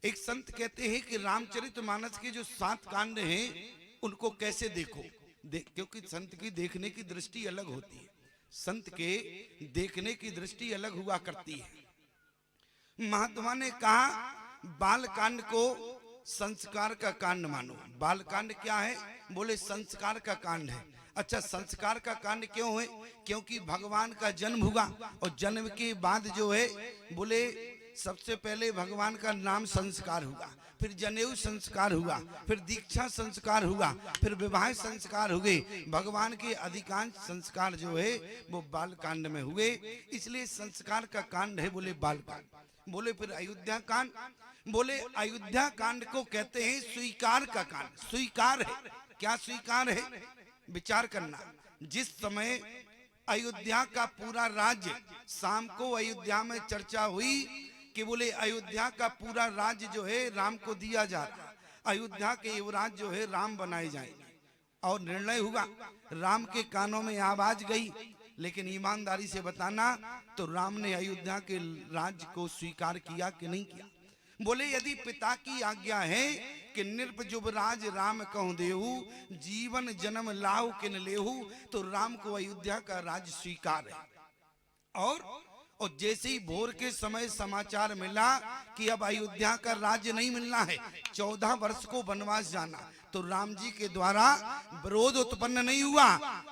एक संत कहते हैं कि रामचरितमानस के जो 7 कांड हैं उनको कैसे देखो। क्योंकि संत की देखने की दृष्टि अलग होती है, संत के देखने की दृष्टि अलग हुआ करती है। महात्मा ने कहा बाल कांड को संस्कार का कांड मानो। बाल कांड क्या है? बोले संस्कार का कांड है। अच्छा, संस्कार का कांड क्यों है? क्योंकि भगवान का जन्म हुआ और जन्म के बाद जो है बोले सबसे पहले भगवान का नाम संस्कार हुआ, फिर जनेऊ संस्कार हुआ, फिर दीक्षा संस्कार हुआ, फिर विवाह संस्कार हुए। भगवान के अधिकांश संस्कार जो है वो बाल कांड में हुए, इसलिए संस्कार का कांड है बोले बाल कांड। बोले फिर अयोध्या कांड, बोले अयोध्या कांड को कहते हैं स्वीकार का कांड। स्वीकार है, क्या स्वीकार है? विचार करना। जिस समय अयोध्या का पूरा राज्य, शाम को अयोध्या में चर्चा हुई कि बोले अयोध्या का पूरा राज्य जो है राम को दिया जा रहा, अयोध्या के युवराज जो है राम बनाए जाएंगे। और निर्णय हुआ, राम के कानों में आवाज गई, लेकिन ईमानदारी से बताना तो राम ने अयोध्या के राज्य को स्वीकार किया कि नहीं किया? बोले यदि पिता की आज्ञा है कि निर्प जुबराज राम कहूं देहु, जीवन जन्म लाहु किन लेहु, तो राम को अयोध्या का राज्य स्वीकार है। और जैसे ही भोर के समय समाचार मिला कि अब अयोध्या का राज्य नहीं मिलना है, 14 वर्ष को वनवास जाना, तो राम जी के द्वारा विरोध उत्पन्न नहीं हुआ।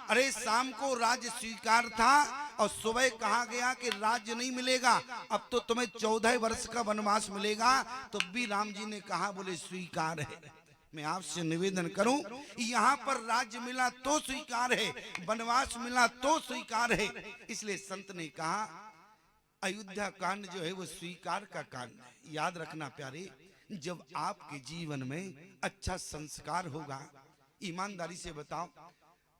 अरे शाम को राज्य स्वीकार था और सुबह कहा गया कि राज्य नहीं मिलेगा, अब तो तुम्हें 14 वर्ष का वनवास मिलेगा, तो भी राम जी ने कहा बोले स्वीकार है। मैं आपसे निवेदन करूं, यहाँ पर राज्य मिला तो स्वीकार है, वनवास मिला तो स्वीकार है। इसलिए संत ने कहा अयोध्या कांड जो है वो स्वीकार का कांड है। याद रखना प्यारे, जब आपके जीवन में अच्छा संस्कार होगा, ईमानदारी से बताओ,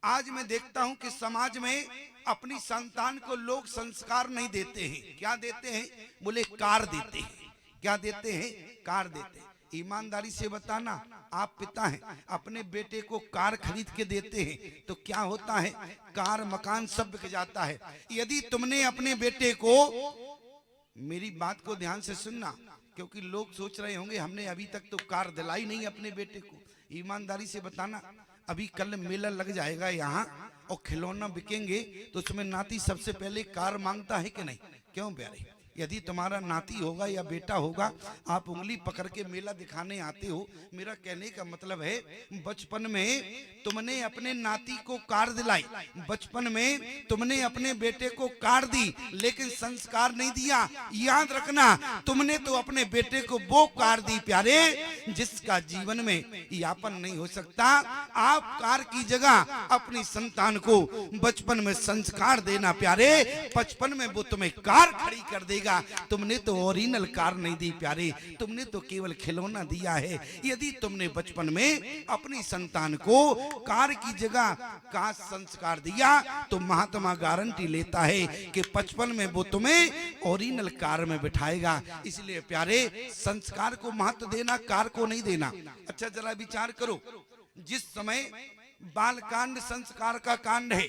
आज मैं देखता हूं कि समाज में अपनी संतान को लोग संस्कार नहीं देते हैं। क्या देते हैं? बोले कार देते हैं। क्या देते हैं? कार देते हैं। ईमानदारी से बताना, आप पिता हैं, अपने बेटे को कार खरीद के देते हैं तो क्या होता है? कार मकान सब बिक जाता है। यदि तुमने अपने बेटे को, मेरी बात को ध्यान से सुनना, क्योंकि लोग सोच रहे होंगे हमने अभी तक तो कार दिलाई नहीं अपने बेटे को। ईमानदारी से बताना, अभी कल मेला लग जाएगा यहाँ और खिलौना बिकेंगे, तो उसमें नाती सबसे पहले कार मांगता है कि नहीं? क्यों प्यारे? यदि तुम्हारा नाती होगा या बेटा होगा, आप उंगली पकड़ के मेला दिखाने आते हो, मेरा कहने का मतलब है बचपन में तुमने अपने नाती को कार दिलाई, बचपन में तुमने अपने बेटे को कार दी, लेकिन संस्कार नहीं दिया। याद रखना, तुमने तो अपने बेटे को वो कार दी प्यारे जिसका जीवन में यापन नहीं हो सकता। आप कार की जगह अपनी संतान को बचपन में संस्कार देना प्यारे, बचपन में वो तुम्हें कार खड़ी कर देगा। तुमने तो ओरिजिनल कार नहीं दी प्यारे, तुमने तो केवल खिलौना दिया है। यदि तुमने बचपन में अपनी संतान को कार की जगह का संस्कार दिया तो महात्मा गारंटी लेता है कि बचपन में वो तुम्हें ओरिजिनल कार में बिठाएगा। इसलिए प्यारे, संस्कार को महत्व देना, कार को नहीं देना। अच्छा जरा विचार करो, जिस समय बाल कांड संस्कार का कांड है,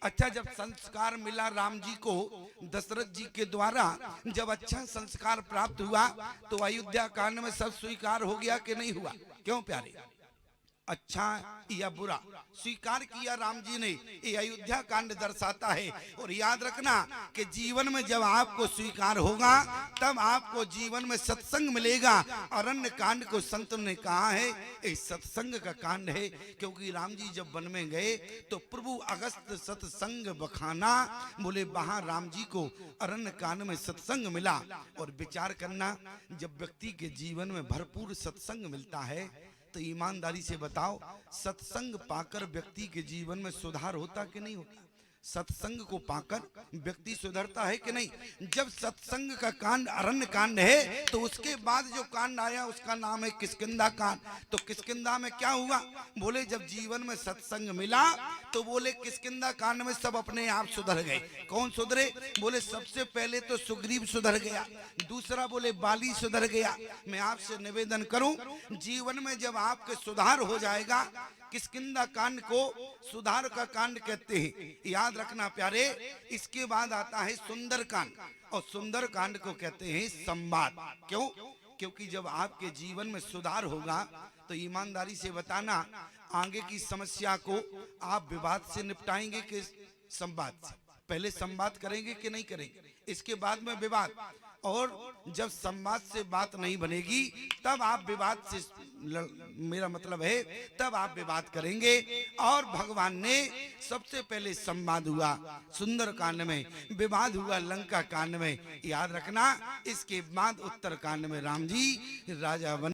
अच्छा जब संस्कार मिला राम जी को दशरथ जी के द्वारा, जब अच्छा संस्कार प्राप्त हुआ तो अयोध्या कांड में सब स्वीकार हो गया कि नहीं हुआ? क्यों प्यारे? अच्छा या बुरा स्वीकार किया राम जी ने, ये अयोध्या कांड दर्शाता है। और याद रखना कि जीवन में जब आपको स्वीकार होगा तब आपको जीवन में सत्संग मिलेगा। अरण्य कांड को संत ने कहा है ये सत्संग का कांड है, क्योंकि राम जी जब वन में गए तो प्रभु अगस्त सत्संग बखाना, बोले वहां राम जी को अरण्य कांड में सत्संग मिला। और विचार करना, जब व्यक्ति के जीवन में भरपूर सत्संग मिलता है तो ईमानदारी से बताओ, सत्संग पाकर व्यक्ति के जीवन में सुधार होता कि नहीं होता? सत्संग को पाकर व्यक्ति सुधरता है कि नहीं? जब सत्संग का कांड अरण्य कांड है तो उसके बाद जो कांड आया उसका नाम है किष्किंधा कांड। तो किष्किंधा में क्या हुआ? बोले जब जीवन में सत्संग मिला तो बोले किष्किंधा कांड में सब अपने आप सुधर गए। कौन सुधरे? बोले सबसे पहले तो सुग्रीव सुधर गया, दूसरा बोले बाली सुधर गया। मैं आपसे निवेदन करूं, जीवन में जब आपके सुधार हो जाएगा, किष्किंधा कांड को सुधार का कांड कहते हैं, याद रखना प्यारे। इसके बाद आता है सुंदर कांड, और सुंदर कांड को कहते हैं संवाद। क्यों? क्योंकि जब आपके जीवन में सुधार होगा तो ईमानदारी से बताना, आगे की समस्या को आप विवाद से निपटाएंगे कि संवाद से? पहले संवाद करेंगे कि नहीं करेंगे, इसके बाद में विवाद। और जब संवाद से बात नहीं बनेगी तब आप विवाद से, मेरा मतलब है तब आप विवाद करेंगे। और भगवान ने सबसे पहले संवाद हुआ सुंदर कांड में, विवाद हुआ लंका कांड में, याद रखना। इसके बाद उत्तर कांड में राम जी राजा बने।